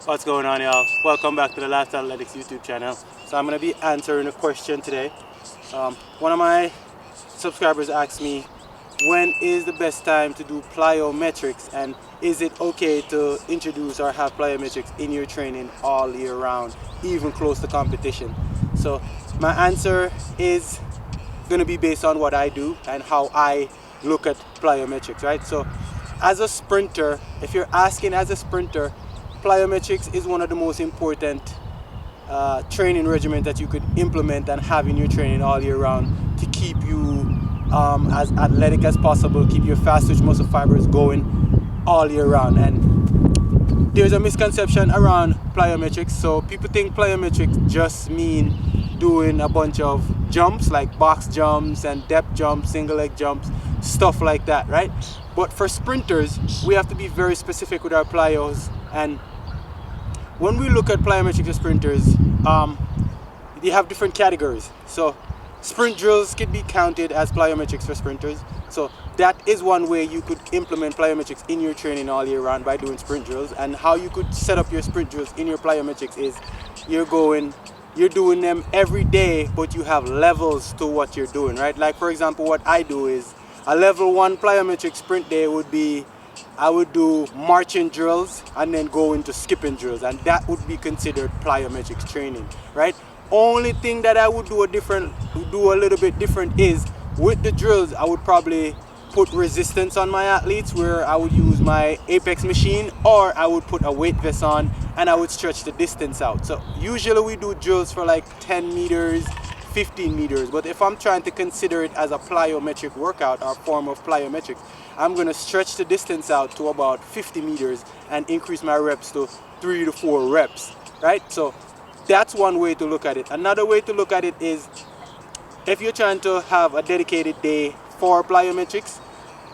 What's going on, y'all? Welcome back to the Lifestyle Athletics YouTube channel. So I'm going to be answering a question today. One of my subscribers asked me, when is the best time to do plyometrics, and is it okay to introduce or have plyometrics in your training all year round, even close to competition? So my answer is going to be based on what I do and how I look at plyometrics, right? So as a sprinter, if you're asking as a sprinter, plyometrics is one of the most important training regimen that you could implement and have in your training all year round to keep you as athletic as possible, keep your fast twitch muscle fibers going all year round. And there's a misconception around plyometrics. So people think plyometrics just mean doing a bunch of jumps like box jumps and depth jumps, single leg jumps, stuff like that, right? But for sprinters, we have to be very specific with our plyos. And when we look at plyometrics for sprinters, they have different categories. So sprint drills could be counted as plyometrics for sprinters. So that is one way you could implement plyometrics in your training all year round, by doing sprint drills. And how you could set up your sprint drills in your plyometrics is you're doing them every day, but you have levels to what you're doing, right? Like for example, what I do is a level 1 plyometric sprint day would be I would do marching drills and then go into skipping drills, and that would be considered plyometrics training, right? Only thing that I would do a little bit different is with the drills, I would probably put resistance on my athletes, where I would use my Apex machine, or I would put a weight vest on and I would stretch the distance out. So usually we do drills for like 10 meters, 15 meters, but if I'm trying to consider it as a plyometric workout or form of plyometrics, I'm going to stretch the distance out to about 50 meters and increase my reps to 3 to 4 reps, right? So that's one way to look at it. Another way to look at it is if you're trying to have a dedicated day for plyometrics,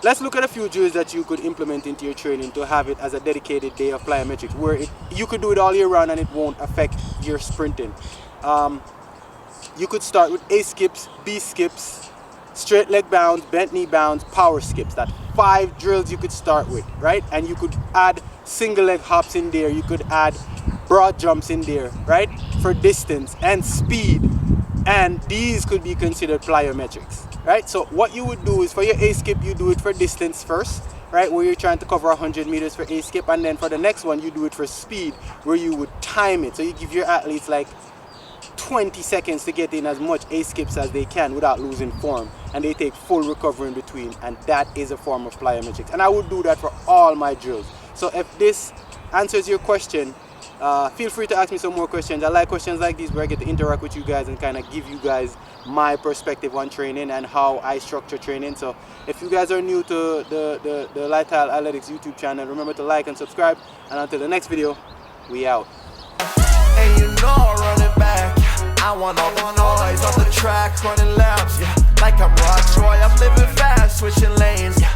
let's look at a few drills that you could implement into your training to have it as a dedicated day of plyometrics, where you could do it all year round and it won't affect your sprinting. You could start with A skips, B skips, straight leg bounds, bent knee bounds, power skips. That's 5 drills you could start with, right? And you could add single leg hops in there. You could add broad jumps in there, right? For distance and speed. And these could be considered plyometrics, right? So what you would do is for your A skip, you do it for distance first, right? Where you're trying to cover 100 meters for A skip. And then for the next one, you do it for speed, where you would time it. So you give your athletes like 20 seconds to get in as much A skips as they can without losing form, and they take full recovery in between, and that is a form of plyometrics. And I would do that for all my drills. So if this answers your question, feel free to ask me some more questions. I like questions like these where I get to interact with you guys and kind of give you guys my perspective on training and how I structure training. So if you guys are new to the Lifestyle Athletics YouTube channel, remember to like and subscribe, and until the next video, we out. And you know I'm running back. I want all the noise on the track, running laps, yeah. Like I'm Rock Troy, I'm living fast, switching lanes, yeah.